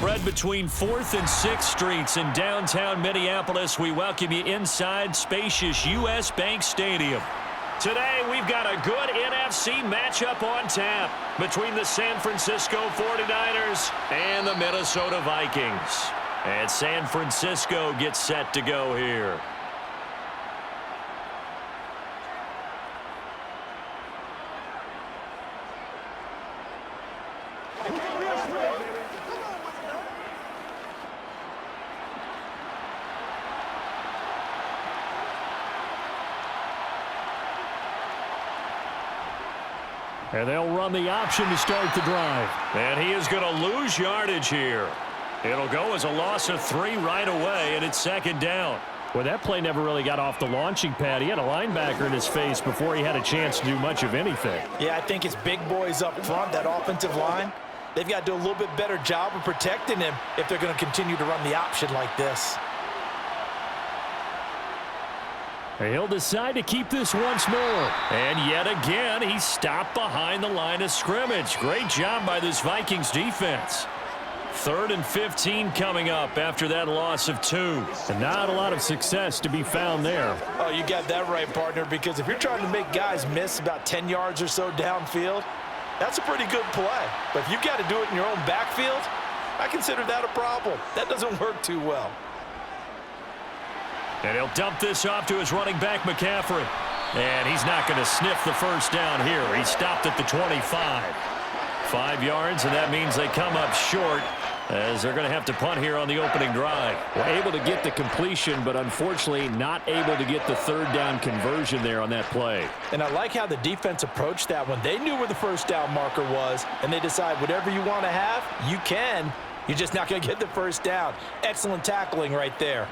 Spread between 4th and 6th Streets in downtown Minneapolis. We welcome you inside spacious U.S. Bank Stadium. Today, we've got a good NFC matchup on tap between the San Francisco 49ers and the Minnesota Vikings. And San Francisco gets set to go here. And they'll run the option to start the drive. And he is going to lose yardage here. It'll go as a loss of 3 right away, and it's 2nd down. Well, that play never really got off the launching pad. He had a linebacker in his face before he had a chance to do much of anything. Yeah, I think it's big boys up front, that offensive line. They've got to do a little bit better job of protecting him if they're going to continue to run the option like this. He'll decide to keep this once more. And yet again, he's stopped behind the line of scrimmage. Great job by this Vikings defense. 3rd and 15 coming up after that loss of 2. And not a lot of success to be found there. Oh, you got that right, partner, because if you're trying to make guys miss about 10 yards or so downfield, that's a pretty good play. But if you've got to do it in your own backfield, I consider that a problem. That doesn't work too well. And he'll dump this off to his running back, McCaffrey. And he's not going to sniff the first down here. He stopped at the 25. 5 yards, and that means they come up short as they're going to have to punt here on the opening drive. Well, able to get the completion, but unfortunately not able to get the 3rd down conversion there on that play. And I like how the defense approached that one. They knew where the first down marker was, and they decide whatever you want to have, you can. You're just not going to get the first down. Excellent tackling right there.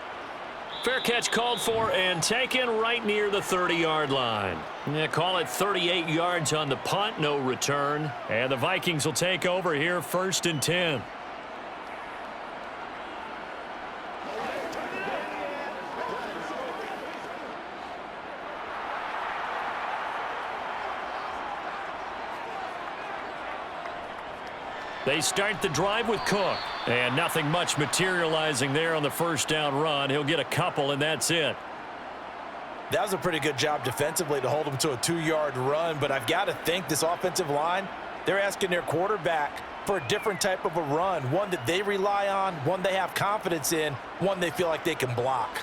Fair catch called for and taken right near the 30-yard line. Yeah, call it 38 yards on the punt, no return. And the Vikings will take over here 1st and 10. They start the drive with Cook. And nothing much materializing there on the first down run. He'll get a couple, and that's it. That was a pretty good job defensively to hold him to a 2-yard run, but I've got to think this offensive line, they're asking their quarterback for a different type of a run, one that they rely on, one they have confidence in, one they feel like they can block.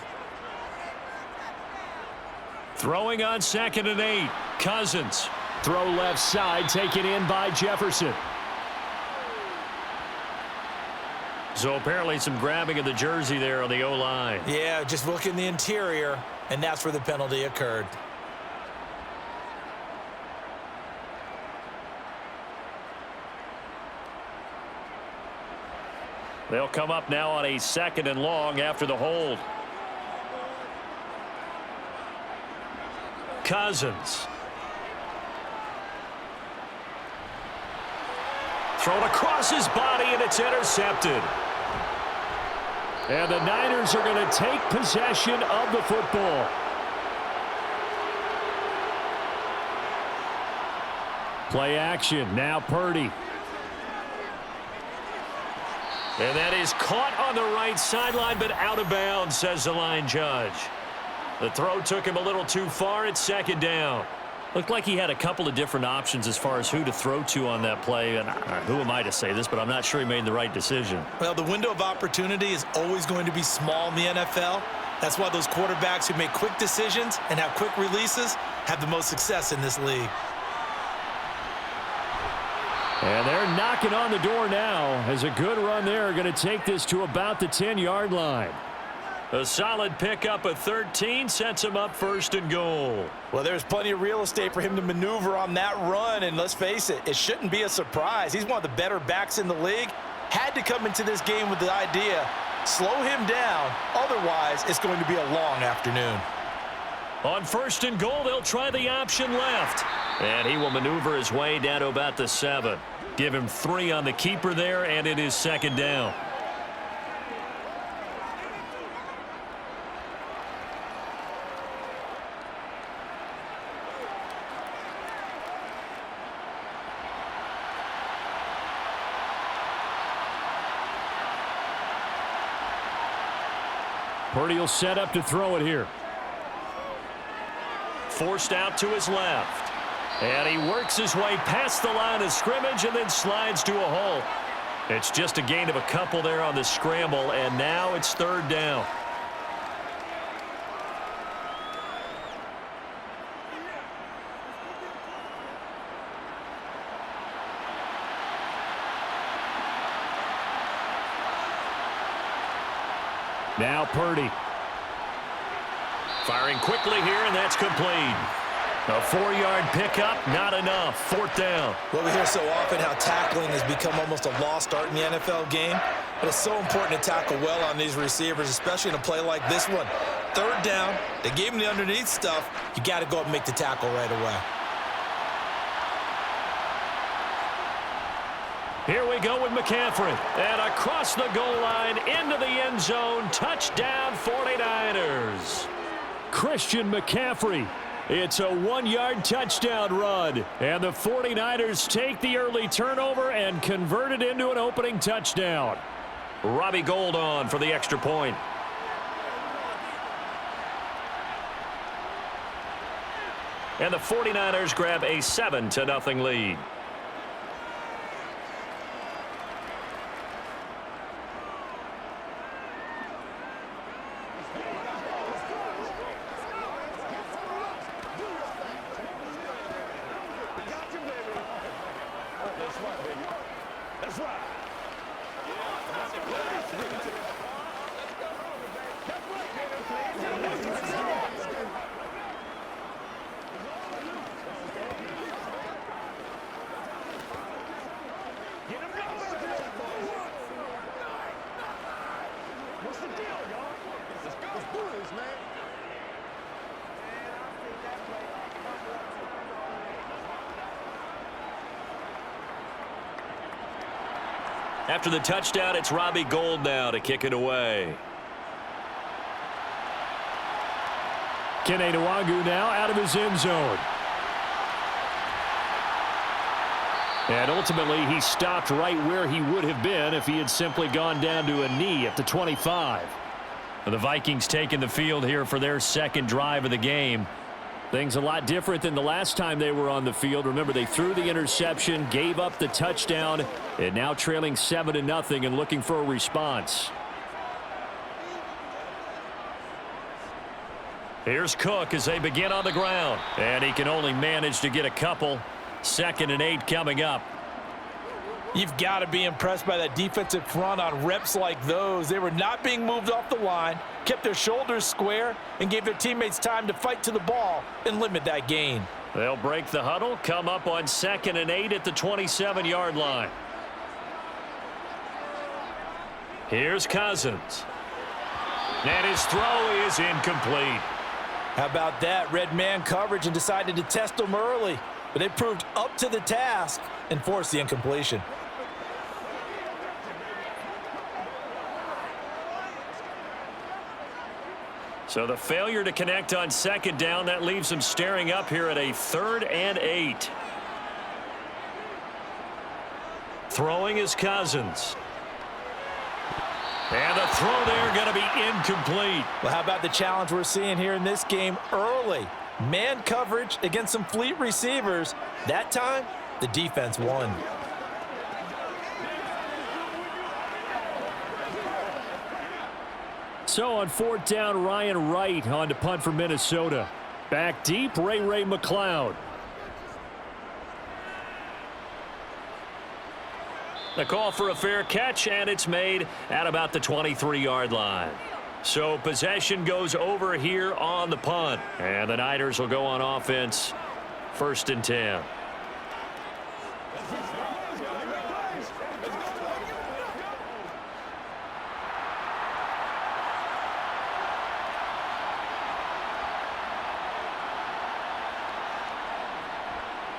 Throwing on 2nd and 8. Cousins. Throw left side, taken in by Jefferson. So apparently some grabbing of the jersey there on the O-line. Yeah, just look in the interior, and that's where the penalty occurred. They'll come up now on a 2nd and long after the hold. Cousins. Thrown across his body, and it's intercepted. And the Niners are going to take possession of the football. Play action. Now Purdy. And that is caught on the right sideline, but out of bounds, says the line judge. The throw took him a little too far. It's 2nd down. Looked like he had a couple of different options as far as who to throw to on that play. And who am I to say this, but I'm not sure he made the right decision. Well, the window of opportunity is always going to be small in the NFL. That's why those quarterbacks who make quick decisions and have quick releases have the most success in this league. And they're knocking on the door now as a good run there. Going to take this to about the 10-yard line. A solid pickup of 13 sets him up 1st and goal. Well, there's plenty of real estate for him to maneuver on that run, and let's face it, it shouldn't be a surprise. He's one of the better backs in the league. Had to come into this game with the idea, slow him down, otherwise it's going to be a long afternoon. On 1st and goal, they'll try the option left. And he will maneuver his way down to about the 7. Give him 3 on the keeper there, and it is 2nd down. Purdy will set up to throw it here. Forced out to his left. And he works his way past the line of scrimmage and then slides to a hole. It's just a gain of a couple there on the scramble, and now it's third down. Now Purdy. Firing quickly here, and that's complete. A 4-yard pickup, not enough. Fourth down. Well, we hear so often how tackling has become almost a lost art in the NFL game. But it's so important to tackle well on these receivers, especially in a play like this one. Third down, they gave him the underneath stuff. You got to go up and make the tackle right away. Here we go with McCaffrey. And across the goal line, into the end zone. Touchdown, 49ers. Christian McCaffrey. It's a 1-yard touchdown run. And the 49ers take the early turnover and convert it into an opening touchdown. Robbie Gould on for the extra point. And the 49ers grab a 7-0 lead. After the touchdown, it's Robbie Gould now to kick it away. Kene Nwangwu now out of his end zone. And ultimately, he stopped right where he would have been if he had simply gone down to a knee at the 25. The Vikings taking the field here for their second drive of the game. Things a lot different than the last time they were on the field. Remember, they threw the interception, gave up the touchdown, and now trailing 7-0 and looking for a response. Here's Cook as they begin on the ground. And he can only manage to get a couple. 2nd and 8 coming up. You've got to be impressed by that defensive front on reps like those. They were not being moved off the line, kept their shoulders square, and gave their teammates time to fight to the ball and limit that gain. They'll break the huddle, come up on 2nd and 8 at the 27-yard line. Here's Cousins. And his throw is incomplete. How about that? Red man coverage and decided to test them early. But they proved up to the task and forced the incompletion. So the failure to connect on 2nd down, that leaves them staring up here at a 3rd and 8. Throwing is Cousins. And the throw there going to be incomplete. Well, how about the challenge we're seeing here in this game early? Man coverage against some fleet receivers. That time, the defense won. So on 4th down, Ryan Wright on to punt for Minnesota. Back deep, Ray McCloud. The call for a fair catch, and it's made at about the 23-yard line. So possession goes over here on the punt. And the Niners will go on offense. 1st and 10.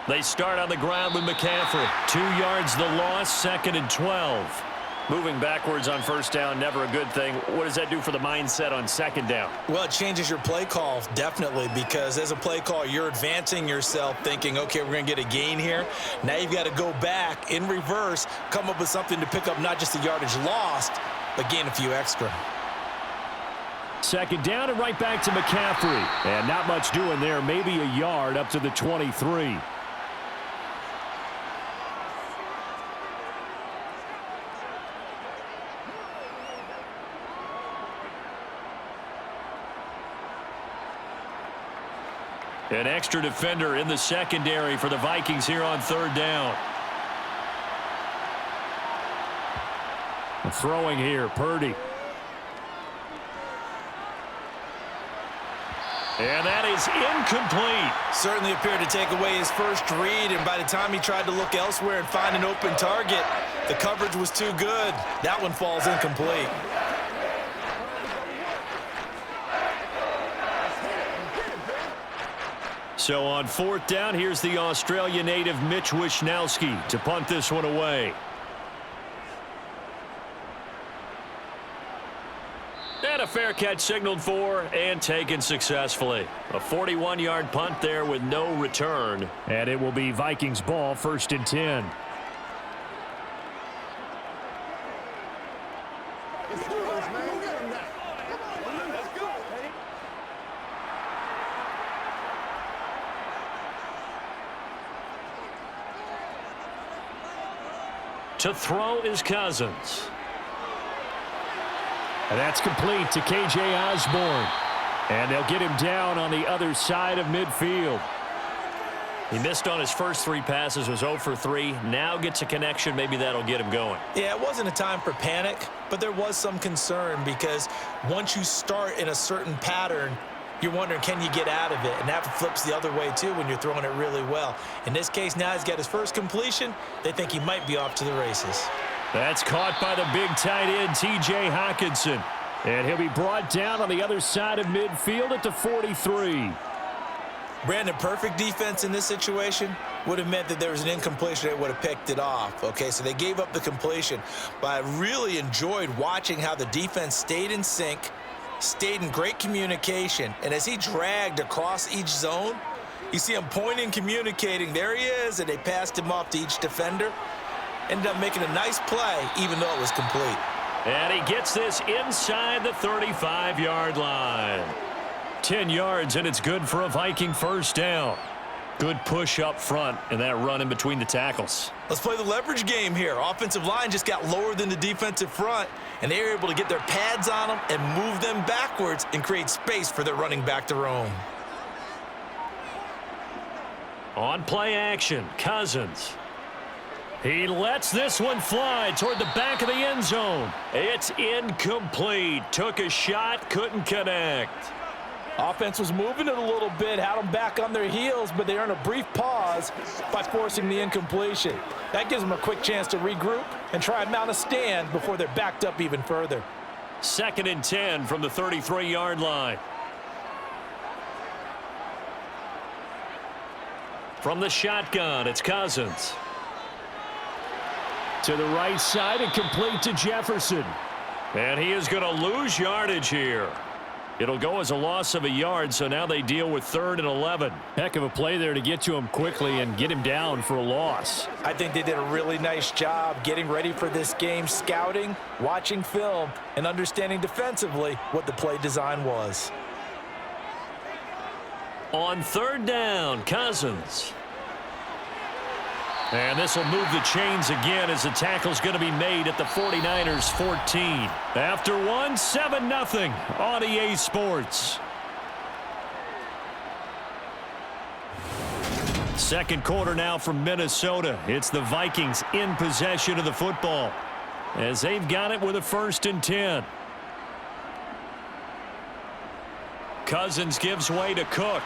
They start on the ground with McCaffrey. 2 yards the loss, 2nd and 12. Moving backwards on 1st down, never a good thing. What does that do for the mindset on 2nd down? Well, it changes your play call, definitely, because as a play call, you're advancing yourself thinking, okay, we're going to get a gain here. Now you've got to go back in reverse, come up with something to pick up not just the yardage lost, but gain a few extra. Second down and right back to McCaffrey. And not much doing there. Maybe a yard up to the 23. An extra defender in the secondary for the Vikings here on third down. Throwing here, Purdy. And that is incomplete. Certainly appeared to take away his first read, and by the time he tried to look elsewhere and find an open target, the coverage was too good. That one falls incomplete. So on fourth down, here's the Australia native Mitch Wishnowsky to punt this one away. And a fair catch signaled for and taken successfully. A 41-yard punt there with no return. And it will be Vikings ball, 1st and 10. To throw is Cousins. And that's complete to K.J. Osborne. And they'll get him down on the other side of midfield. He missed on his first 3 passes, was 0 for 3. Now gets a connection. Maybe that'll get him going. Yeah, it wasn't a time for panic, but there was some concern because once you start in a certain pattern, you're wondering, can you get out of it? And that flips the other way, too, when you're throwing it really well. In this case, now he's got his first completion. They think he might be off to the races. That's caught by the big tight end, T.J. Hockenson. And he'll be brought down on the other side of midfield at the 43. Brandon, perfect defense in this situation would have meant that there was an incompletion. They would have picked it off. Okay, so they gave up the completion. But I really enjoyed watching how the defense stayed in sync, stayed in great communication, and as he dragged across each zone, you see him pointing, communicating. There he is, and they passed him off to each defender. Ended up making a nice play, even though it was complete. And he gets this inside the 35-yard line. 10 yards, and it's good for a Viking first down. Good push up front, and that run in between the tackles. Let's play the leverage game here. Offensive line just got lower than the defensive front, and they were able to get their pads on them and move them backwards and create space for their running back to roam. On play action, Cousins. He lets this one fly toward the back of the end zone. It's incomplete. Took a shot, couldn't connect. Offense was moving it a little bit, had them back on their heels, but they earned a brief pause by forcing the incompletion. That gives them a quick chance to regroup and try and mount a stand before they're backed up even further. 2nd and 10 from the 33-yard line. From the shotgun, it's Cousins. To the right side and complete to Jefferson. And he is going to lose yardage here. It'll go as a loss of a yard, so now they deal with 3rd and 11. Heck of a play there to get to him quickly and get him down for a loss. I think they did a really nice job getting ready for this game, scouting, watching film, and understanding defensively what the play design was. On 3rd down, Cousins. And this will move the chains again as the tackle's going to be made at the 49ers 14. After one, 7-0 on EA Sports. Second quarter now from Minnesota. It's the Vikings in possession of the football as they've got it with a 1st and 10. Cousins gives way to Cook.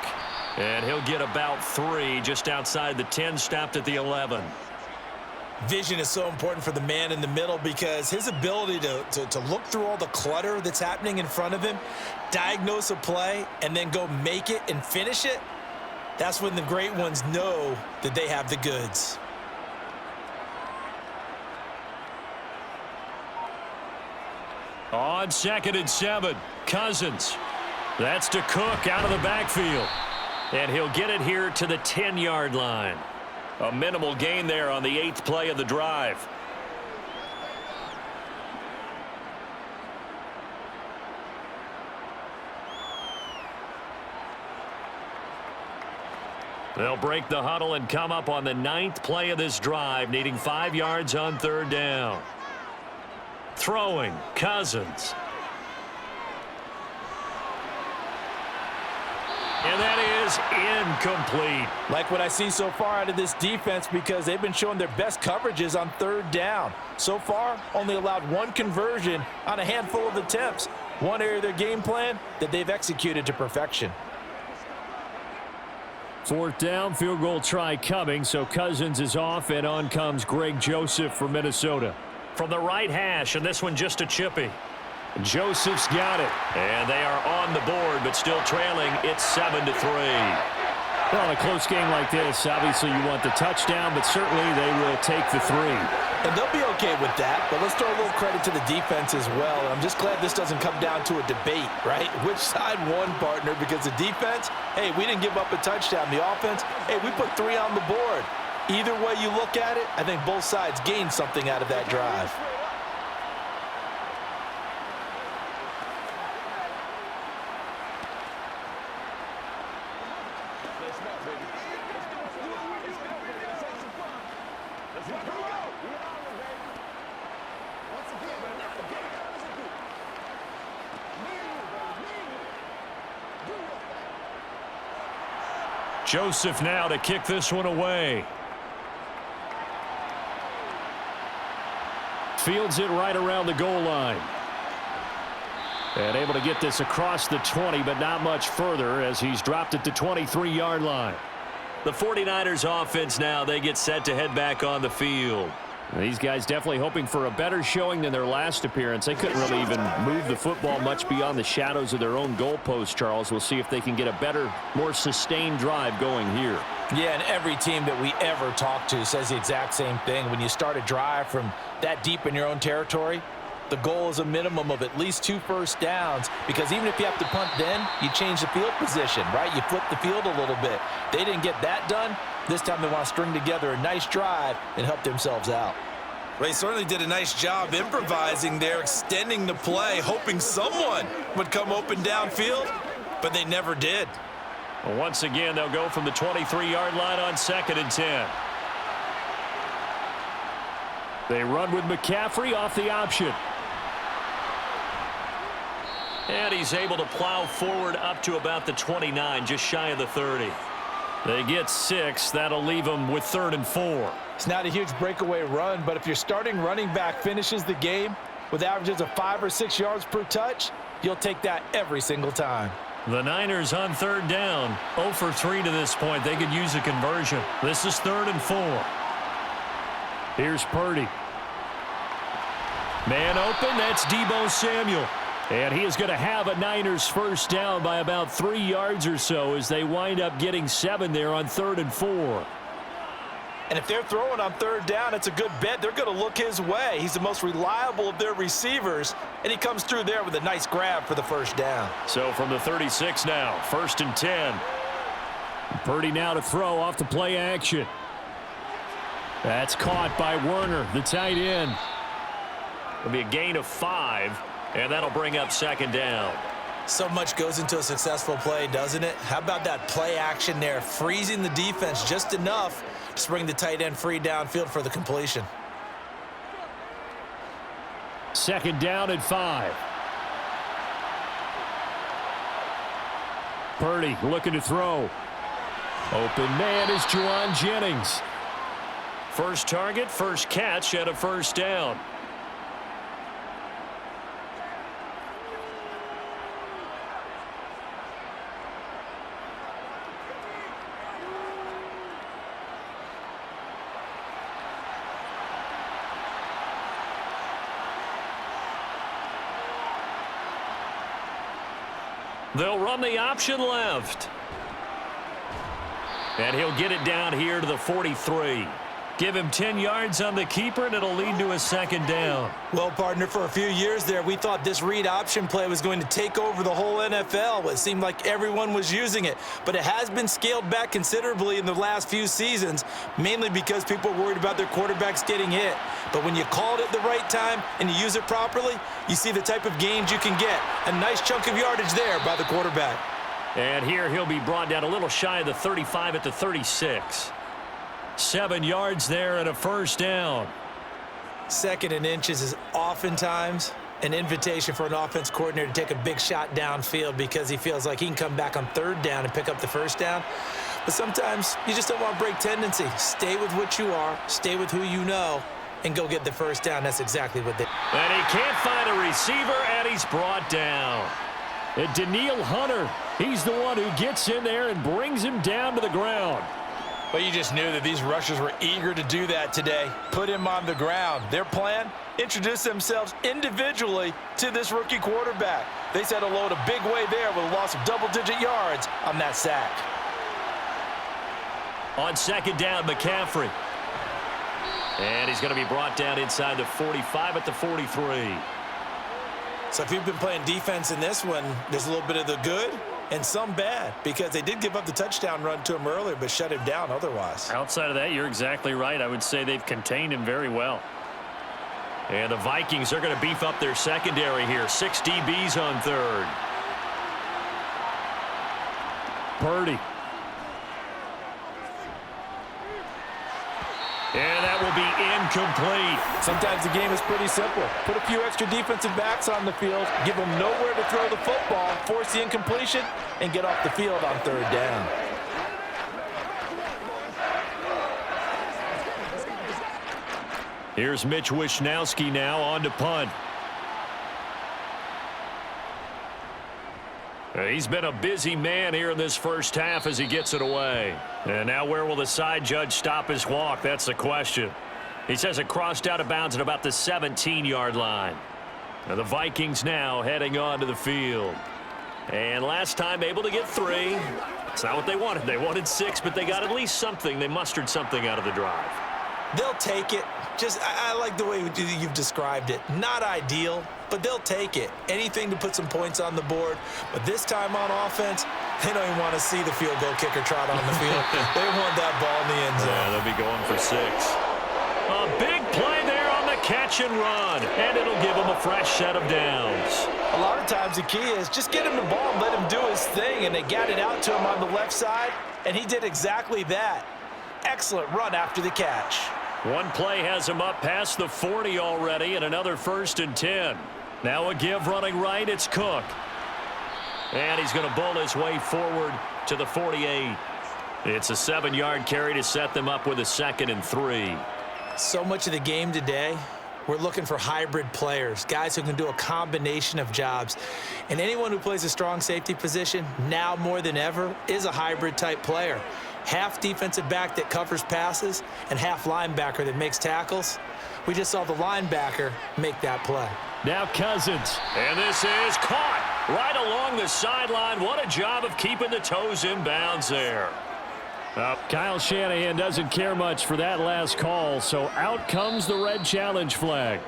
And he'll get about 3 just outside the 10, stopped at the 11. Vision is so important for the man in the middle because his ability to look through all the clutter that's happening in front of him, diagnose a play, and then go make it and finish it, that's when the great ones know that they have the goods. On 2nd and 7, Cousins. That's to Cook out of the backfield. And he'll get it here to the 10-yard line. A minimal gain there on the 8th play of the drive. They'll break the huddle and come up on the 9th play of this drive, needing 5 yards on 3rd down. Throwing, Cousins. And that is incomplete. Like what I see so far out of this defense, because they've been showing their best coverages on 3rd down. So far, only allowed 1 conversion on a handful of attempts. One area of their game plan that they've executed to perfection. 4th down, field goal try coming, so Cousins is off, and on comes Greg Joseph for Minnesota. From the right hash, and this one just a chippy. Joseph's got it. And they are on the board, but still trailing. It's 7-3. Well, in a close game like this, obviously you want the touchdown, but certainly they will take the 3. And they'll be okay with that, but let's throw a little credit to the defense as well. I'm just glad this doesn't come down to a debate, right? Which side won, partner? Because the defense, hey, we didn't give up a touchdown. The offense, hey, we put 3 on the board. Either way you look at it, I think both sides gained something out of that drive. Joseph now to kick this one away. Fields it right around the goal line. And able to get this across the 20, but not much further as he's dropped it to 23-yard line. The 49ers offense now, they get set to head back on the field. These guys definitely hoping for a better showing than their last appearance. They couldn't really even move the football much beyond the shadows of their own goalpost, Charles. We'll see if they can get a better, more sustained drive going here. Yeah, and every team that we ever talk to says the exact same thing. When you start a drive from that deep in your own territory, the goal is a minimum of at least 2 first downs, because even if you have to punt then, you change the field position, right? You flip the field a little bit. They didn't get that done. This time they want to string together a nice drive and help themselves out. Well, they certainly did a nice job improvising there, extending the play, hoping someone would come open downfield, but they never did. Well, once again, they'll go from the 23-yard line on 2nd and 10. They run with McCaffrey off the option. And he's able to plow forward up to about the 29, just shy of the 30. They get 6. That'll leave them with 3rd and 4. It's not a huge breakaway run, but if your starting running back finishes the game with averages of 5 or 6 yards per touch, you'll take that every single time. The Niners on 3rd down. 0 for 3 to this point. They could use a conversion. This is 3rd and 4. Here's Purdy. Man open, that's Deebo Samuel. And he is going to have a Niners first down by about 3 yards or so as they wind up getting 7 there on 3rd and 4. And if they're throwing on 3rd down, it's a good bet. They're going to look his way. He's the most reliable of their receivers, and he comes through there with a nice grab for the first down. So from the 36 now, 1st and 10. Purdy now to throw off the play action. That's caught by Werner, the tight end. It'll be a gain of 5, and that'll bring up 2nd down. So much goes into a successful play, doesn't it? How about that play action there, freezing the defense just enough to bring the tight end free downfield for the completion. 2nd down and 5. Purdy looking to throw. Open man is Juwan Jennings. First target, first catch, and a first down. They'll run the option left. And he'll get it down here to the 43. Give him 10 yards on the keeper, and it'll lead to a 2nd down. Well, partner, for a few years there, we thought this read option play was going to take over the whole NFL. It seemed like everyone was using it. But it has been scaled back considerably in the last few seasons, mainly because people are worried about their quarterbacks getting hit. But when you call it at the right time and you use it properly, you see the type of gains you can get. A nice chunk of yardage there by the quarterback. And here he'll be brought down a little shy of the 35 at the 36. 7 yards there and a first down. 2nd and inches is oftentimes an invitation for an offense coordinator to take a big shot downfield because he feels like he can come back on 3rd down and pick up the first down. But sometimes you just don't want to break tendency. Stay with what you are, stay with who you know, and go get the first down. That's exactly what they... And he can't find a receiver, and he's brought down. And Danielle Hunter, he's the one who gets in there and brings him down to the ground. But you just knew that these rushers were eager to do that today. Put him on the ground. Their plan? Introduce themselves individually to this rookie quarterback. They said hello a big way there with a loss of double-digit yards on that sack. On 2nd down, McCaffrey. And he's going to be brought down inside the 45 at the 43. So if you've been playing defense in this one, there's a little bit of the good and some bad because they did give up the touchdown run to him earlier but shut him down otherwise. Outside of that, you're exactly right. I would say they've contained him very well. And the Vikings are going to beef up their secondary here. 6 DBs on 3rd. Purdy. And that will be incomplete. Sometimes the game is pretty simple. Put a few extra defensive backs on the field, give them nowhere to throw the football, force the incompletion, and get off the field on 3rd down. Here's Mitch Wishnowski now on to punt. He's been a busy man here in this first half as he gets it away. And now where will the side judge stop his walk? That's the question. He says it crossed out of bounds at about the 17-yard line. Now the Vikings now heading onto the field. And last time able to get 3. It's not what they wanted. They wanted 6, but they got at least something. They mustered something out of the drive. They'll take it. I like the way you've described it. Not ideal, but they'll take it. Anything to put some points on the board. But this time on offense, they don't even want to see the field goal kicker trot on the field. They want that ball in the end zone. Yeah, they'll be going for 6. A big play there on the catch and run, and it'll give him a fresh set of downs. A lot of times the key is just get him the ball and let him do his thing, and they got it out to him on the left side, and he did exactly that. Excellent run after the catch. One play has him up past the 40 already, and another 1st and 10. Now a give running right, it's Cook. And he's going to bowl his way forward to the 48. It's a 7-yard carry to set them up with a 2nd and 3. So much of the game today, we're looking for hybrid players, guys who can do a combination of jobs. And anyone who plays a strong safety position, now more than ever, is a hybrid type player. Half defensive back that covers passes and half linebacker that makes tackles. We just saw the linebacker make that play. Now Cousins. And this is caught right along the sideline. What a job of keeping the toes in bounds there. Kyle Shanahan doesn't care much for that last call, so out comes the red challenge flag.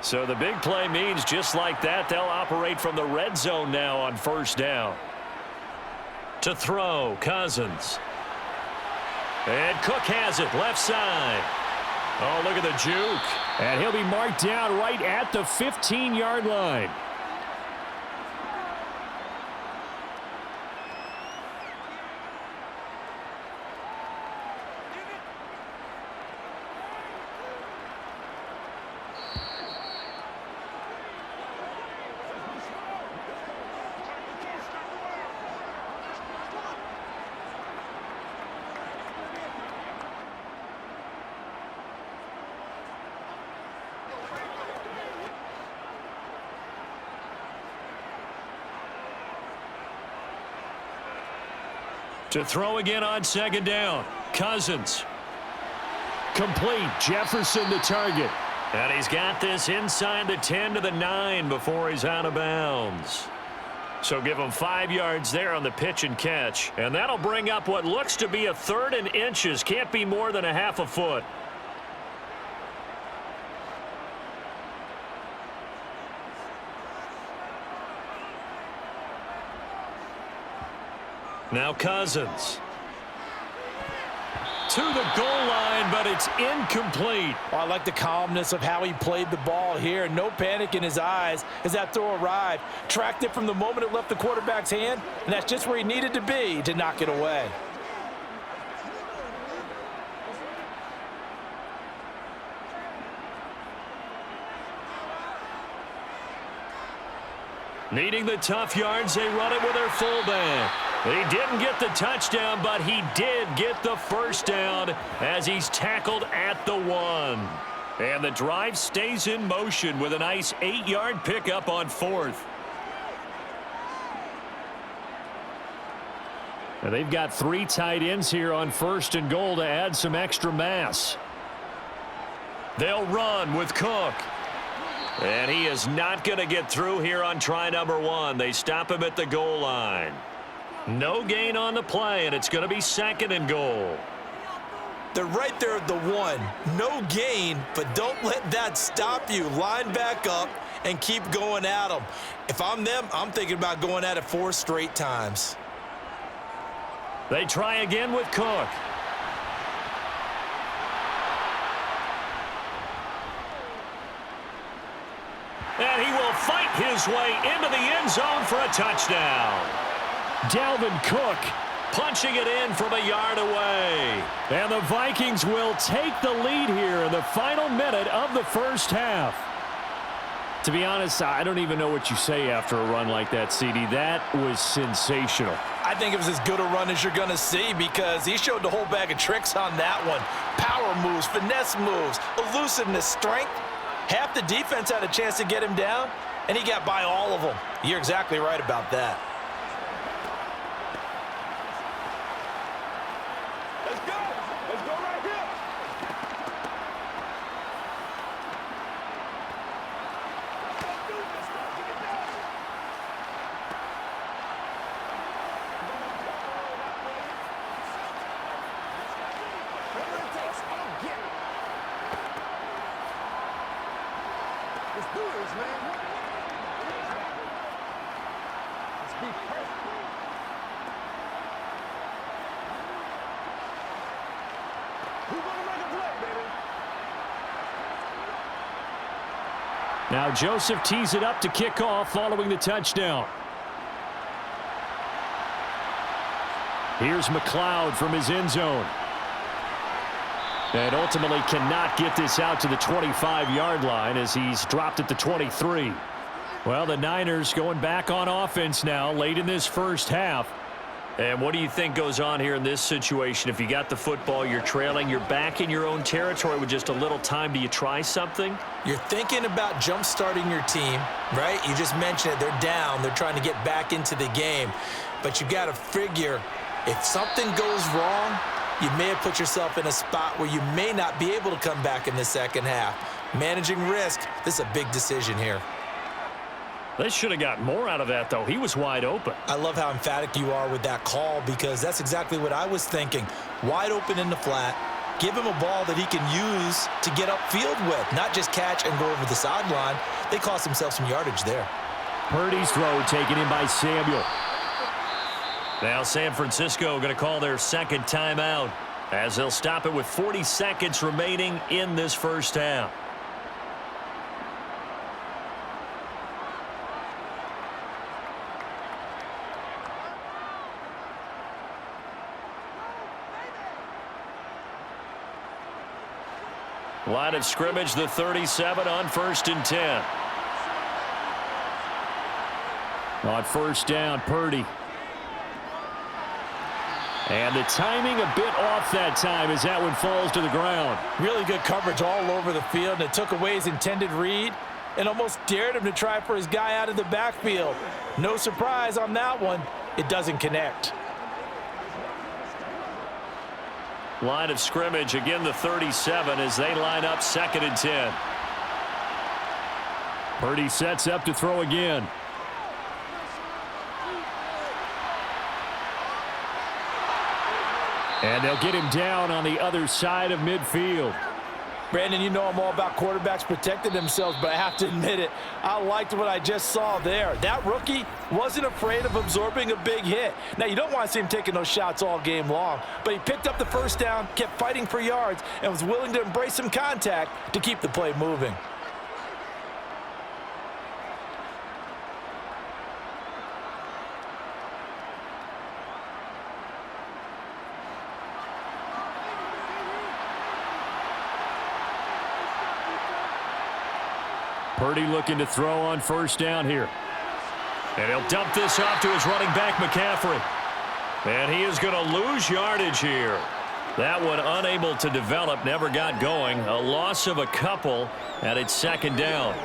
So the big play means just like that, they'll operate from the red zone now on 1st down. To throw, Cousins. And Cook has it, left side. Oh, look at the juke. And he'll be marked down right at the 15-yard line. To throw again on 2nd down. Cousins. Complete. Jefferson the target. And he's got this inside the 10 to the 9 before he's out of bounds. So give him 5 yards there on the pitch and catch. And that'll bring up what looks to be a 3rd and inches. Can't be more than a half a foot. Now Cousins. To the goal line, but it's incomplete. Oh, I like the calmness of how he played the ball here. No panic in his eyes as that throw arrived. Tracked it from the moment it left the quarterback's hand, and that's just where he needed to be to knock it away. Needing the tough yards, they run it with their fullback. He didn't get the touchdown, but he did get the first down as he's tackled at the 1. And the drive stays in motion with a nice 8-yard pickup on 4th. Now they've got 3 tight ends here on 1st and goal to add some extra mass. They'll run with Cook. And he is not going to get through here on try number 1. They stop him at the goal line. No gain on the play, and it's going to be 2nd and goal. They're right there at the 1. No gain, but don't let that stop you. Line back up and keep going at them. If I'm them, I'm thinking about going at it 4 straight times. They try again with Cook. And he will fight his way into the end zone for a touchdown. Dalvin Cook punching it in from a yard away. And the Vikings will take the lead here in the final minute of the first half. To be honest, I don't even know what you say after a run like that, CD. That was sensational. I think it was as good a run as you're going to see because he showed the whole bag of tricks on that one. Power moves, finesse moves, elusiveness, strength. Half the defense had a chance to get him down, and he got by all of them. You're exactly right about that. Let's go. Let's go right here. Let's do this. Let's get it done. Whatever it takes, I'll get it. Let's do this, man. Let's be perfect. Who's gonna make a play, baby? Now Joseph tees it up to kick off following the touchdown. Here's McLeod from his end zone. And ultimately cannot get this out to the 25-yard line as he's dropped at the 23. Well, the Niners going back on offense now late in this first half. And what do you think goes on here in this situation? If you got the football, you're trailing, you're back in your own territory with just a little time. Do you try something? You're thinking about jump-starting your team, right? You just mentioned it. They're down. They're trying to get back into the game. But you got to figure if something goes wrong, you may have put yourself in a spot where you may not be able to come back in the second half. Managing risk, this is a big decision here. They should have got more out of that, though. He was wide open. I love how emphatic you are with that call because that's exactly what I was thinking. Wide open in the flat. Give him a ball that he can use to get upfield with, not just catch and go over the sideline. They cost themselves some yardage there. Purdy's throw taken in by Samuel. Now San Francisco going to call their second timeout as they'll stop it with 40 seconds remaining in this first half. Line of scrimmage, the 37 on 1st and 10. On first down, Purdy. And the timing a bit off that time as that one falls to the ground. Really good coverage all over the field, and it took away his intended read and almost dared him to try for his guy out of the backfield. No surprise on that one. It doesn't connect. Line of scrimmage, again the 37 as they line up 2nd and 10. Purdy sets up to throw again. And they'll get him down on the other side of midfield. Brandon, you know I'm all about quarterbacks protecting themselves, but I have to admit it, I liked what I just saw there. That rookie wasn't afraid of absorbing a big hit. Now, you don't want to see him taking those shots all game long, but he picked up the first down, kept fighting for yards, and was willing to embrace some contact to keep the play moving. Purdy looking to throw on first down here. And he'll dump this off to his running back, McCaffrey. And he is going to lose yardage here. That one unable to develop, never got going. A loss of a couple, and it's second down.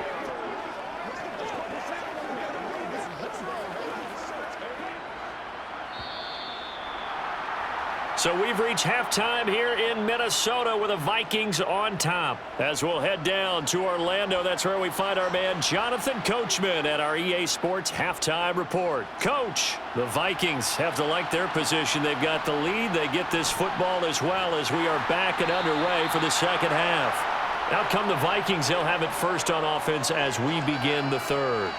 So we've reached halftime here in Minnesota with the Vikings on top. As we'll head down to Orlando, that's where we find our man Jonathan Coachman at our EA Sports Halftime Report. Coach, the Vikings have to like their position. They've got the lead. They get this football as well as we are back and underway for the second half. Out come the Vikings. They'll have it first on offense as we begin the third.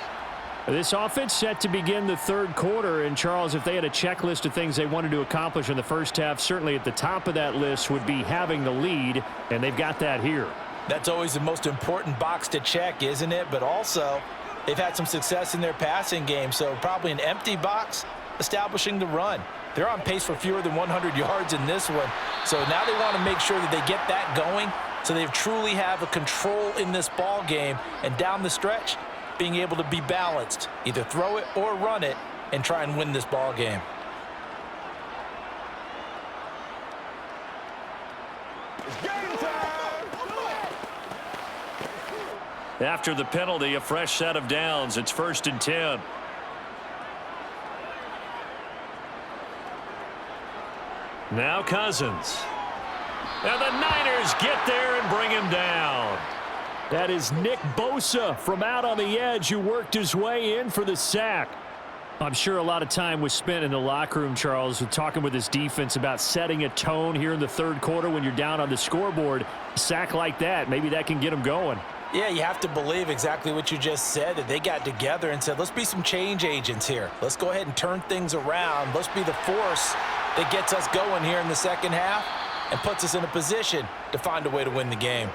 This offense set to begin the third quarter, and Charles, if they had a checklist of things they wanted to accomplish in the first half, certainly at the top of that list would be having the lead, and they've got that here. That's always the most important box to check, isn't it? But also, they've had some success in their passing game, so probably an empty box establishing the run. They're on pace for fewer than 100 yards in this one, so now they want to make sure that they get that going so they truly have a control in this ball game, and down the stretch, being able to be balanced, either throw it or run it, and try and win this ball game. After the penalty, a fresh set of downs. It's 1st and 10. Now Cousins. And the Niners get there and bring him down. That is Nick Bosa from out on the edge who worked his way in for the sack. I'm sure a lot of time was spent in the locker room, Charles, talking with his defense about setting a tone here in the third quarter when you're down on the scoreboard. A sack like that, maybe that can get them going. Yeah, you have to believe exactly what you just said, that they got together and said, let's be some change agents here. Let's go ahead and turn things around. Let's be the force that gets us going here in the second half and puts us in a position to find a way to win the game.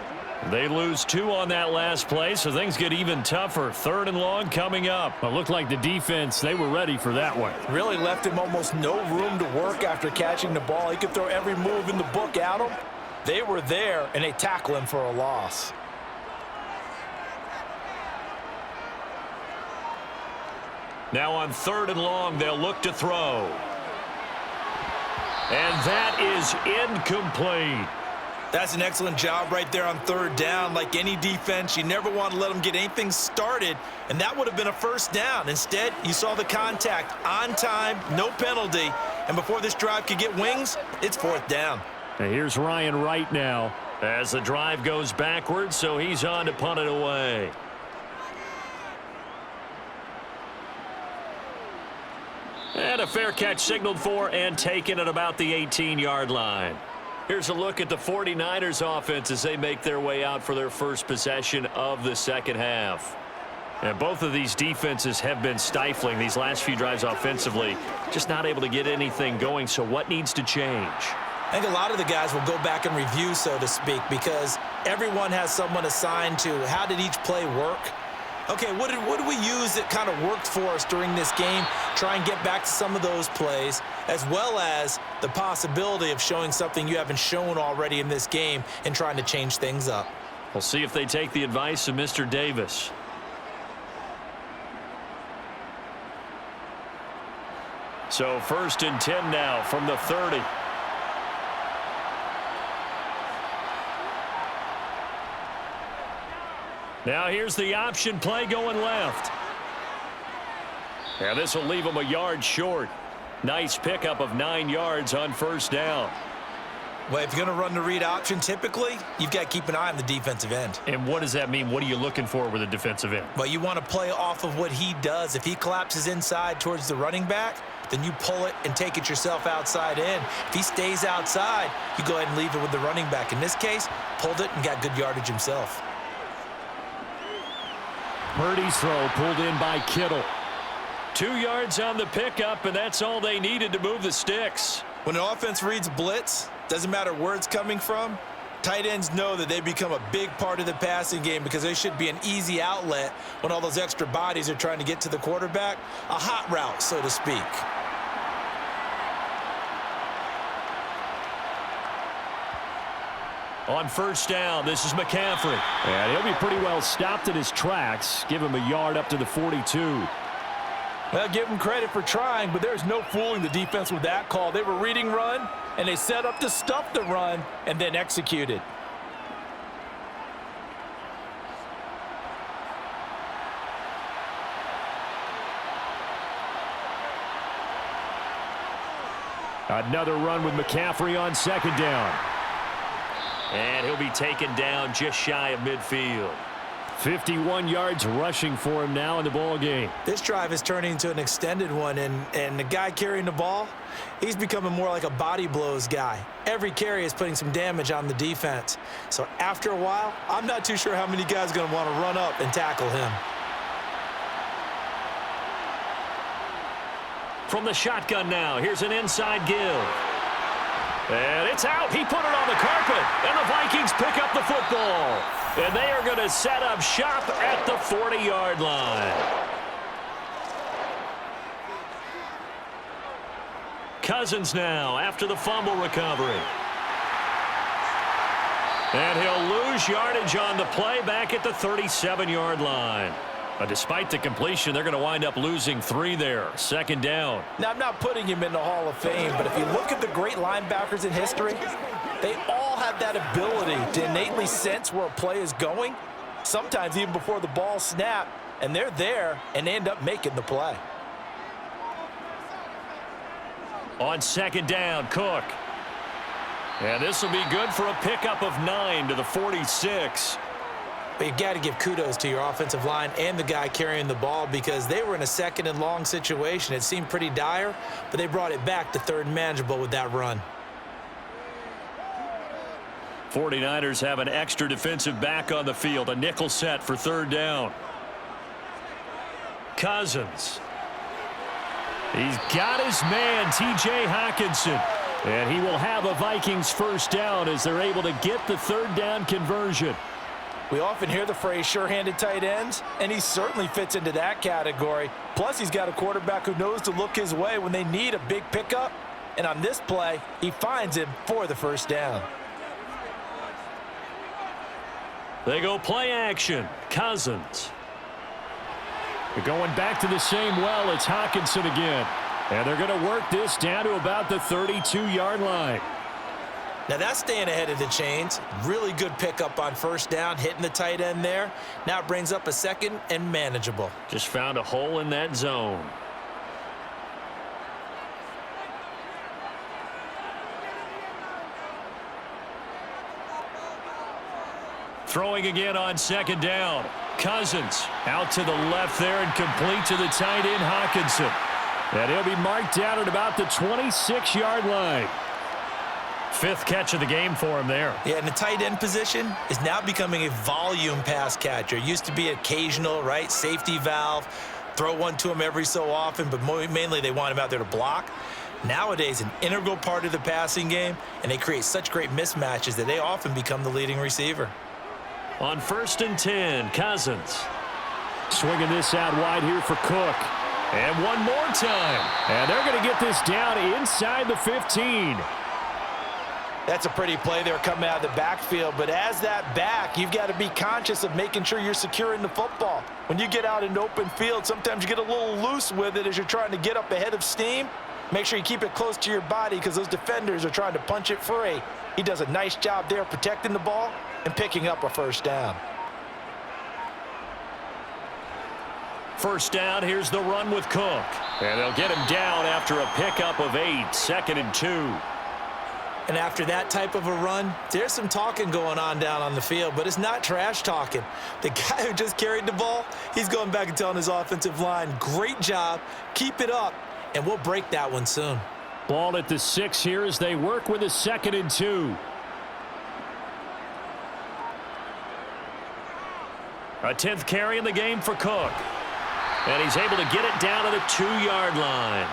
They lose 2 on that last play, so things get even tougher. 3rd and long coming up. It looked like the defense, they were ready for that one. Really left him almost no room to work after catching the ball. He could throw every move in the book at him. They were there, and they tackle him for a loss. Now on 3rd and long, they'll look to throw. And that is incomplete. That's an excellent job right there on 3rd down. Like any defense, you never want to let them get anything started, and that would have been a first down. Instead, you saw the contact on time, no penalty, and before this drive could get wings, it's 4th down. And here's Ryan Wright now as the drive goes backwards, so he's on to punt it away. And a fair catch signaled for and taken at about the 18-yard line. Here's a look at the 49ers offense as they make their way out for their first possession of the second half. And both of these defenses have been stifling these last few drives offensively, just not able to get anything going. So what needs to change? I think a lot of the guys will go back and review, so to speak, because everyone has someone assigned to how did each play work. Okay, what did we use that kind of worked for us during this game? Try and get back to some of those plays, as well as the possibility of showing something you haven't shown already in this game and trying to change things up. We'll see if they take the advice of Mr. Davis. So 1st and 10 now from the 30. Now here's the option play going left. And this will leave him a yard short. Nice pickup of 9 yards on 1st down. Well, if you're going to run the read option, typically, you've got to keep an eye on the defensive end. And what does that mean? What are you looking for with a defensive end? Well, you want to play off of what he does. If he collapses inside towards the running back, then you pull it and take it yourself outside in. If he stays outside, you go ahead and leave it with the running back. In this case, pulled it and got good yardage himself. Purdy's throw pulled in by Kittle. 2 yards on the pickup, and that's all they needed to move the sticks. When an offense reads blitz, doesn't matter where it's coming from, tight ends know that they become a big part of the passing game because they should be an easy outlet when all those extra bodies are trying to get to the quarterback. A hot route, so to speak. On first down, this is McCaffrey. And he'll be pretty well stopped in his tracks. Give him a yard up to the 42. Well, give him credit for trying, but there's no fooling the defense with that call. They were reading run, and they set up to stuff the run and then executed. Another run with McCaffrey on second down. And he'll be taken down just shy of midfield. 51 yards rushing for him now in the ball game. This drive is turning into an extended one, and the guy carrying the ball, he's becoming more like a body blows guy. Every carry is putting some damage on the defense. So after a while, I'm not too sure how many guys are going to want to run up and tackle him. From the shotgun now, here's an inside give. And it's out. He put it on the carpet. And the Vikings pick up the football. And they are going to set up shop at the 40-yard line. Cousins now after the fumble recovery. And he'll lose yardage on the play back at the 37-yard line. But despite the completion, they're going to wind up losing 3 there. Second down. Now, I'm not putting him in the Hall of Fame, but if you look at the great linebackers in history, they all have that ability to innately sense where a play is going, sometimes even before the ball snapped, and they're there and they end up making the play. On second down, Cook. And this will be good for a pickup of 9 to the 46. But you've got to give kudos to your offensive line and the guy carrying the ball because they were in a second and long situation. It seemed pretty dire, but they brought it back to third and manageable with that run. 49ers have an extra defensive back on the field, a nickel set for third down. Cousins. He's got his man, T.J. Hockenson. And he will have a Vikings first down as they're able to get the third down conversion. We often hear the phrase sure-handed tight ends, and he certainly fits into that category. Plus, he's got a quarterback who knows to look his way when they need a big pickup. And on this play, he finds him for the first down. They go play action. Cousins. They're going back to the same well. It's Hockenson again. And they're going to work this down to about the 32-yard line. Now that's staying ahead of the chains. Really good pickup on first down, hitting the tight end there. Now it brings up a second and manageable. Just found a hole in that zone. Throwing again on second down. Cousins out to the left there and complete to the tight end, Hockenson. And he'll be marked down at about the 26-yard line. 5th catch of the game for him there. Yeah, and the tight end position is now becoming a volume pass catcher. It used to be occasional, right? Safety valve. Throw one to him every so often, but mainly they want him out there to block. Nowadays, an integral part of the passing game, and they create such great mismatches that they often become the leading receiver. On 1st and 10, Cousins. Swinging this out wide here for Cook. And one more time. And they're going to get this down inside the 15. That's a pretty play there coming out of the backfield, but as that back, you've got to be conscious of making sure you're securing the football. When you get out in open field, sometimes you get a little loose with it as you're trying to get up ahead of steam. Make sure you keep it close to your body because those defenders are trying to punch it free. He does a nice job there protecting the ball and picking up a first down. First down, here's the run with Cook. And they'll get him down after a pickup of 8, 2nd and 2. And after that type of a run, there's some talking going on down on the field, but it's not trash talking. The guy who just carried the ball, he's going back and telling his offensive line, great job, keep it up. and we'll break that one soon. Ball at the 6 here as they work with a 2nd and 2. A 10th carry in the game for Cook. And he's able to get it down to the 2-yard line.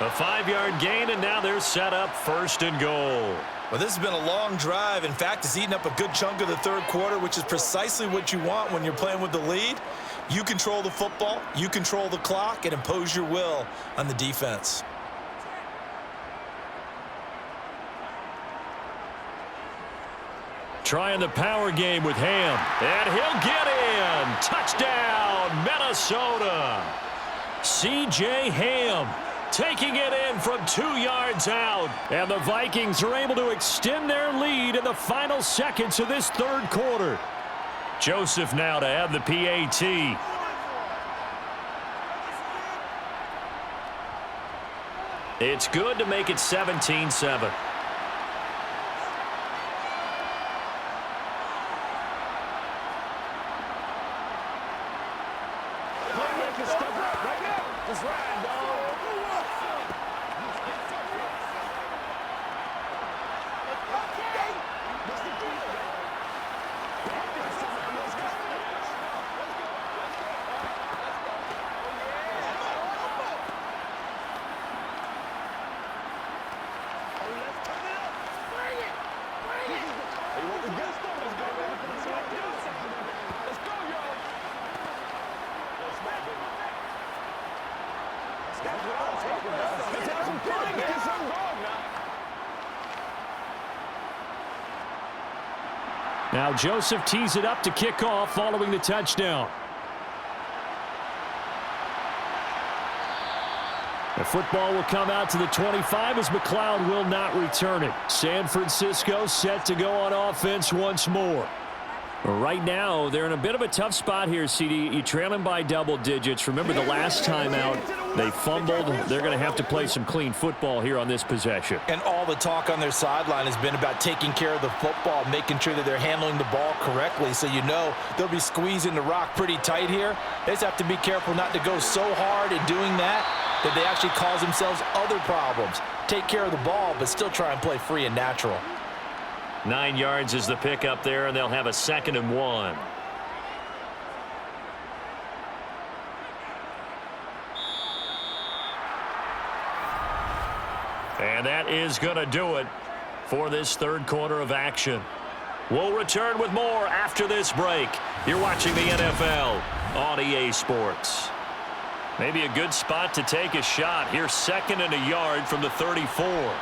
A 5-yard gain, and now they're set up 1st and goal. Well, this has been a long drive. In fact, it's eaten up a good chunk of the 3rd quarter, which is precisely what you want when you're playing with the lead. You control the football, you control the clock, and impose your will on the defense. Trying the power game with Ham. And he'll get in. Touchdown, Minnesota. C.J. Ham taking it in from 2 yards out. And the Vikings are able to extend their lead in the final seconds of this 3rd quarter. Joseph now to add the PAT. It's good to make it 17-7. Now Joseph tees it up to kick off following the touchdown. The football will come out to the 25 as McLeod will not return it. San Francisco set to go on offense once more. Right now, they're in a bit of a tough spot here, CD. You trail them by double digits. Remember the last time out, they fumbled. They're going to have to play some clean football here on this possession. And all the talk on their sideline has been about taking care of the football, making sure that they're handling the ball correctly. So you know they'll be squeezing the rock pretty tight here. They just have to be careful not to go so hard in doing that they actually cause themselves other problems. Take care of the ball, but still try and play free and natural. 9 yards is the pickup there, and they'll have a 2nd and 1. And that is going to do it for this 3rd quarter of action. We'll return with more after this break. You're watching the NFL on EA Sports. Maybe a good spot to take a shot. Here's 2nd and a yard from the 34.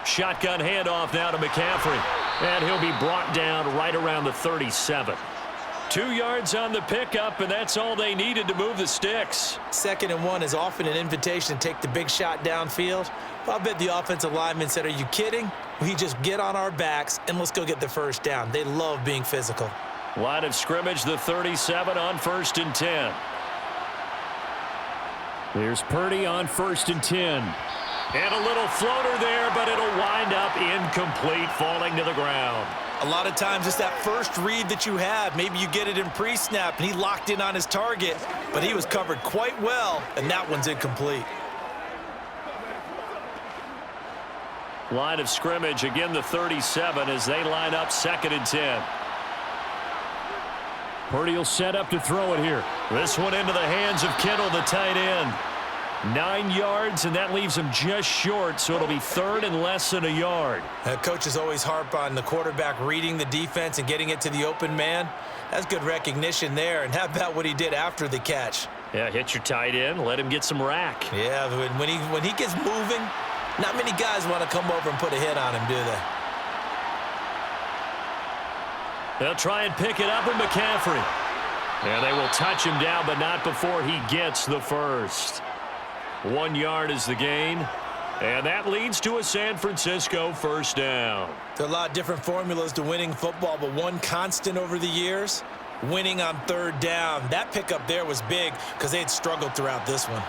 Shotgun handoff now to McCaffrey. And he'll be brought down right around the 37. 2 yards on the pickup, and that's all they needed to move the sticks. 2nd and 1 is often an invitation to take the big shot downfield. I bet the offensive lineman said, "Are you kidding? We just get on our backs and let's go get the 1st down." They love being physical. Line of scrimmage, the 37 on 1st and 10. There's Purdy on 1st and 10. And a little floater there, but it'll wind up incomplete, falling to the ground. A lot of times it's that first read that you have. Maybe you get it in pre-snap, and he locked in on his target, but he was covered quite well, and that one's incomplete. Line of scrimmage, again the 37 as they line up 2nd and 10. Purdy will set up to throw it here. This one into the hands of Kittle, the tight end. 9 yards, and that leaves him just short, so it'll be 3rd and less than a yard. Coaches always harp on the quarterback reading the defense and getting it to the open man. That's good recognition there, and how about what he did after the catch? Yeah, hit your tight end, let him get some rack. Yeah, when he gets moving, not many guys want to come over and put a hit on him, do they? They'll try and pick it up with McCaffrey. And they will touch him down, but not before he gets the 1st. 1 yard is the gain. And that leads to a San Francisco 1st down. There are a lot of different formulas to winning football, but one constant over the years, winning on 3rd down. That pickup there was big because they had struggled throughout this one.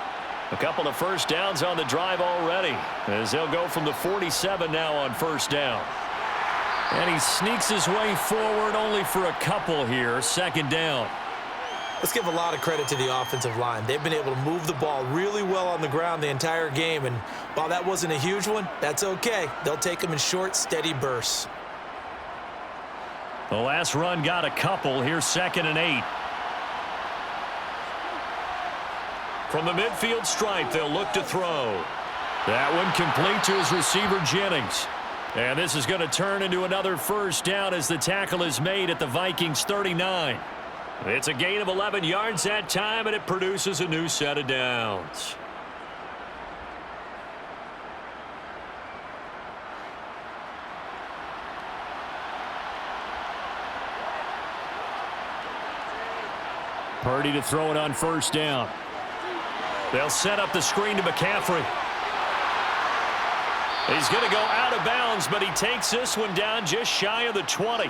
A couple of 1st downs on the drive already, as they'll go from the 47 now on 1st down. And he sneaks his way forward only for a couple here. 2nd down. Let's give a lot of credit to the offensive line. They've been able to move the ball really well on the ground the entire game, and while that wasn't a huge one, that's okay. They'll take them in short, steady bursts. The last run got a couple. Here's 2nd and 8. From the midfield stripe, they'll look to throw. That one complete to his receiver, Jennings. And this is going to turn into another first down as the tackle is made at the Vikings 39. It's a gain of 11 yards that time, and it produces a new set of downs. Purdy to throw it on first down. They'll set up the screen to McCaffrey. He's going to go out of bounds, but he takes this one down just shy of the 20.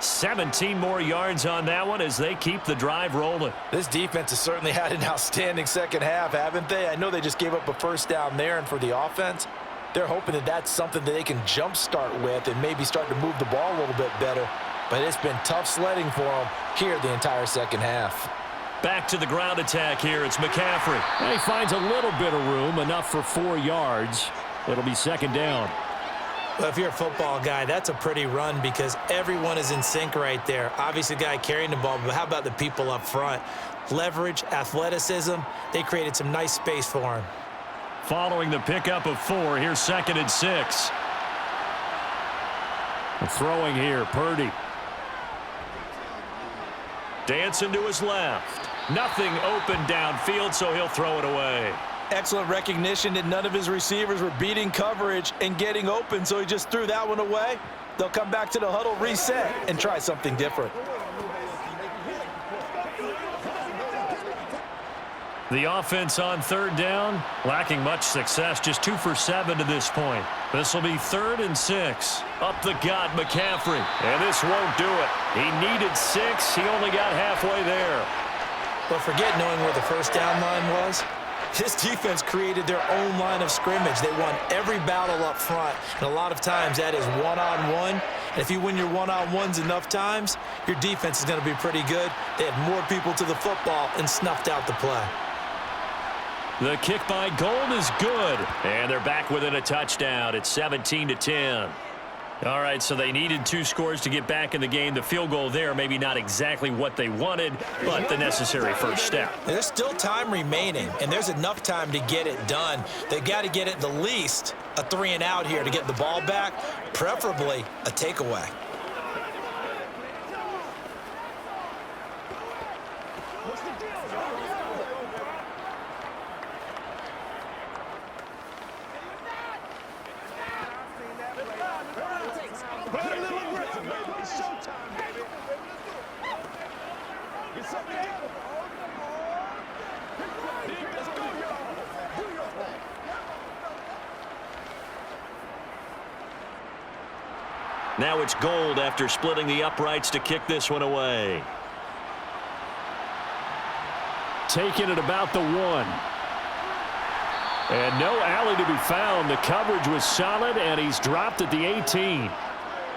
17 more yards on that one as they keep the drive rolling. This defense has certainly had an outstanding second half, haven't they? I know they just gave up a first down there, and for the offense, they're hoping that that's something that they can jumpstart with and maybe start to move the ball a little bit better. But it's been tough sledding for them here the entire second half. Back to the ground attack here. It's McCaffrey. And he finds a little bit of room, enough for 4 yards. It'll be 2nd down. Well, if you're a football guy, that's a pretty run because everyone is in sync right there. Obviously, the guy carrying the ball, but how about the people up front? Leverage, athleticism, they created some nice space for him. Following the pickup of 4, here's 2nd and 6. Throwing here, Purdy. Dancing to his left. Nothing open downfield, so he'll throw it away. Excellent recognition that none of his receivers were beating coverage and getting open, so he just threw that one away. They'll come back to the huddle, reset, and try something different. The offense on 3rd down, lacking much success, just 2 for 7 to this point. This will be 3rd and 6. Up the gut, McCaffrey, and this won't do it. He needed 6. He only got halfway there. But forget knowing where the first down line was. This defense created their own line of scrimmage. They won every battle up front, and a lot of times that is one-on-one. And if you win your one-on-ones enough times, your defense is going to be pretty good. They had more people to the football and snuffed out the play. The kick by Gold is good, and they're back within a touchdown. It's 17-10. All right, so they needed 2 scores to get back in the game. The field goal there, maybe not exactly what they wanted, but the necessary first step. There's still time remaining, and there's enough time to get it done. They've got to get at the least a 3-and-out here to get the ball back, preferably a takeaway. Now it's Gold after splitting the uprights to kick this one away. Taking it about the 1. And no alley to be found. The coverage was solid, and he's dropped at the 18.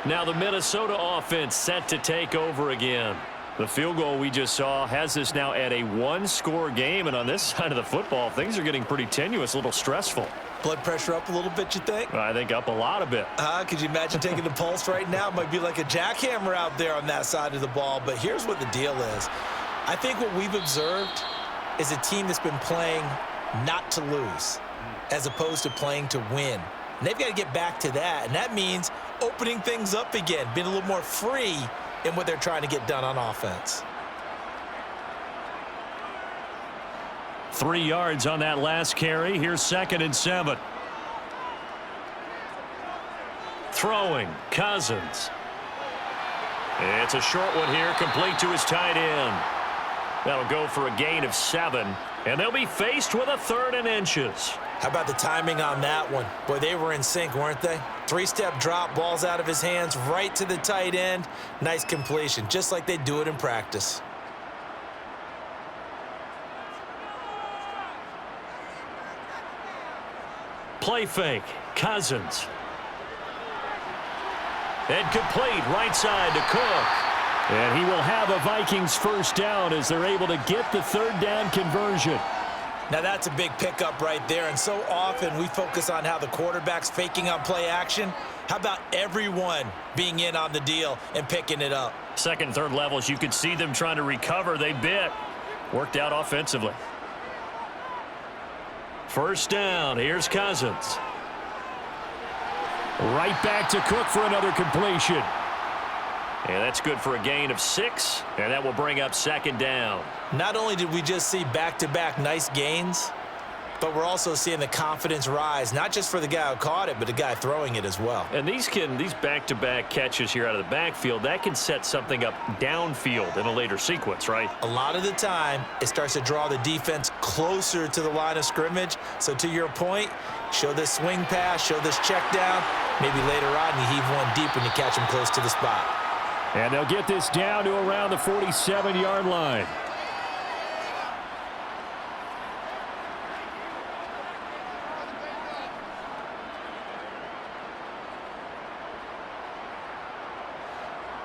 Now the Minnesota offense set to take over again. The field goal we just saw has this now at a 1-score game, and on this side of the football, things are getting pretty tenuous, a little stressful. Blood pressure up a little bit, you think? I think up a lot of it. Could you imagine taking the pulse right now? It might be like a jackhammer out there on that side of the ball, but here's what the deal is. I think what we've observed is a team that's been playing not to lose as opposed to playing to win. And they've got to get back to that, and that means opening things up again, being a little more free in what they're trying to get done on offense. 3 yards on that last carry. Here's 2nd and 7. Throwing, Cousins. It's a short one here, complete to his tight end. That'll go for a gain of 7, and they'll be faced with a 3rd and inches. How about the timing on that one? Boy, they were in sync, weren't they? 3-step drop, ball's out of his hands, right to the tight end. Nice completion, just like they do it in practice. Play fake, Cousins. And complete, right side to Cook. And he will have a Vikings first down as they're able to get the third down conversion. Now that's a big pickup right there, and so often we focus on how the quarterback's faking on play action. How about everyone being in on the deal and picking it up? Second and third levels, you could see them trying to recover. They bit. Worked out offensively. First down. Here's Cousins. Right back to Cook for another completion. And that's good for a gain of 6, and that will bring up second down. Not only did we just see back-to-back nice gains, but we're also seeing the confidence rise, not just for the guy who caught it, but the guy throwing it as well. And these back-to-back catches here out of the backfield, that can set something up downfield in a later sequence, right? A lot of the time, it starts to draw the defense closer to the line of scrimmage. So to your point, show this swing pass, show this check down. Maybe later on you heave one deep when you catch him close to the spot. And they'll get this down to around the 47-yard line.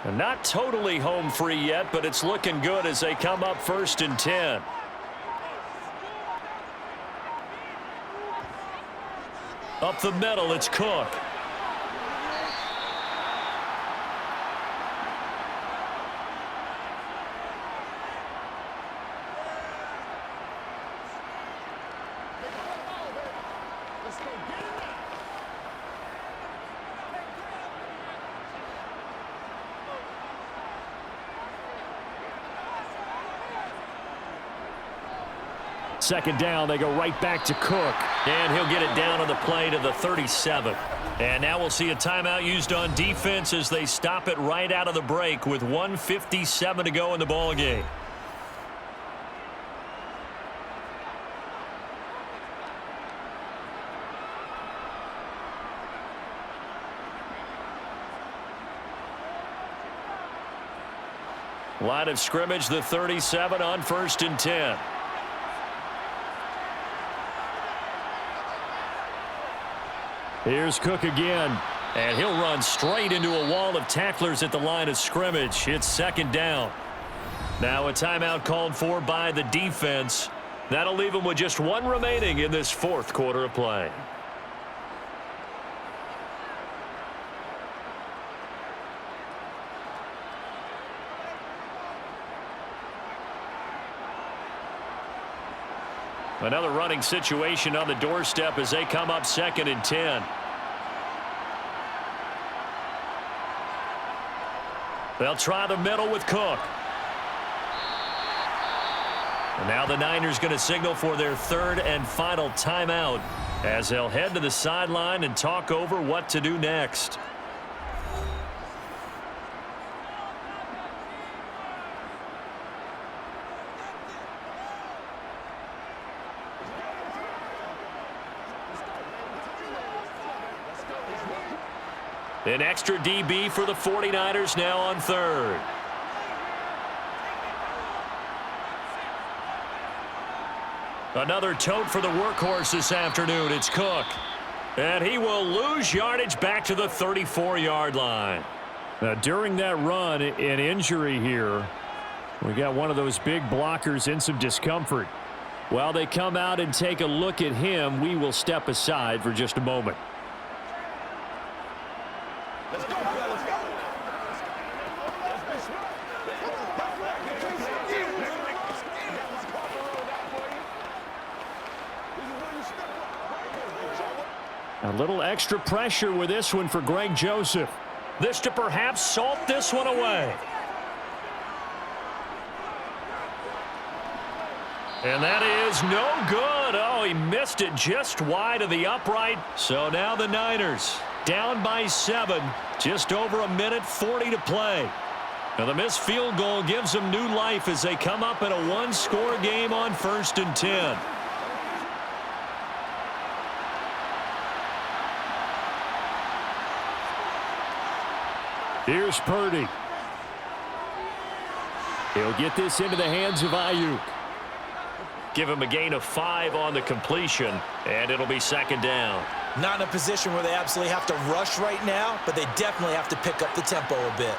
And not totally home free yet, but it's looking good as they come up first and 10. Up the middle, it's Cook. Second down, they go right back to Cook. And he'll get it down on the play to the 37. And now we'll see a timeout used on defense as they stop it right out of the break with 1:57 to go in the ballgame. Line of scrimmage, the 37 on first and 10. Here's Cook again. And he'll run straight into a wall of tacklers at the line of scrimmage. It's second down. Now a timeout called for by the defense. That'll leave them with just one remaining in this fourth quarter of play. Another running situation on the doorstep as they come up second and 10. They'll try the middle with Cook. And now the Niners going to signal for their third and final timeout as they'll head to the sideline and talk over what to do next. An extra DB for the 49ers now on third. Another tote for the workhorse this afternoon. It's Cook. And he will lose yardage back to the 34-yard line. Now, during that run, an injury here. We got one of those big blockers in some discomfort. While they come out and take a look at him, we will step aside for just a moment. Let's go, fellas. Go. A little extra pressure with this one for Greg Joseph. This to perhaps salt this one away. And that is no good. Oh, he missed it just wide of the upright. So now the Niners down by 7. Just over a minute 40 to play. Now the missed field goal gives them new life as they come up in a one-score game on first and 10. Here's Purdy. He'll get this into the hands of Ayuk. Give him a gain of 5 on the completion, and it'll be second down. Not in a position where they absolutely have to rush right now, but they definitely have to pick up the tempo a bit.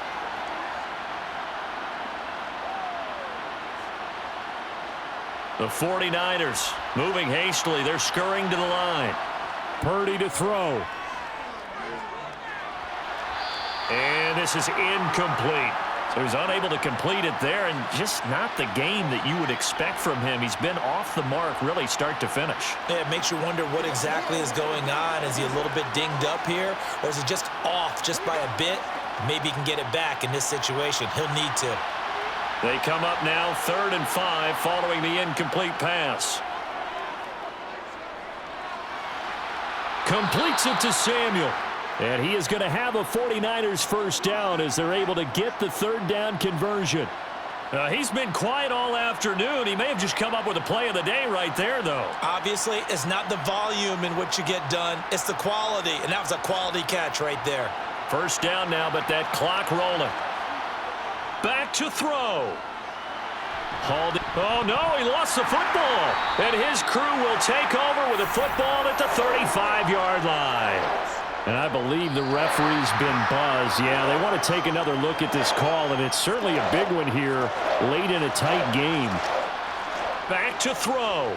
The 49ers moving hastily. They're scurrying to the line. Purdy to throw. And this is incomplete. So he's unable to complete it there, and just not the game that you would expect from him. He's been off the mark really start to finish. Yeah, it makes you wonder what exactly is going on. Is he a little bit dinged up here, or is he just off just by a bit? Maybe he can get it back in this situation. He'll need to. They come up now 3rd and 5 following the incomplete pass. Completes it to Samuel. And he is going to have a 49ers first down as they're able to get the 3rd down conversion. He's been quiet all afternoon. He may have just come up with a play of the day right there, though. Obviously, it's not the volume in which you get done. It's the quality, and that was a quality catch right there. First down now, but that clock rolling. Back to throw. Hauled it. Oh, no, he lost the football. And his crew will take over with a football at the 35-yard line. And I believe the referee's been buzzed. Yeah, they want to take another look at this call, and it's certainly a big one here late in a tight game. Back to throw.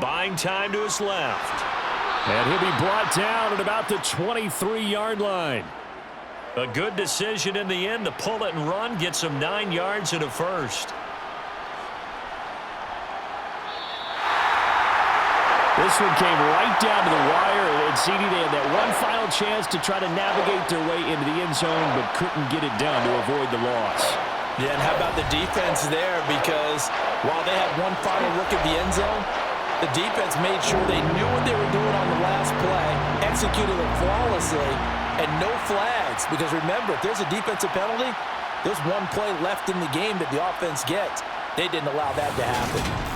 Buying time to his left. And he'll be brought down at about the 23-yard line. A good decision in the end to pull it and run, get some 9 yards and a first. This one came right down to the wire, and CD, they had that one final chance to try to navigate their way into the end zone, but couldn't get it done to avoid the loss. Yeah, and how about the defense there? Because while they had one final look at the end zone, the defense made sure they knew what they were doing on the last play, executed it flawlessly, and no flags. Because remember, if there's a defensive penalty, there's one play left in the game that the offense gets. They didn't allow that to happen.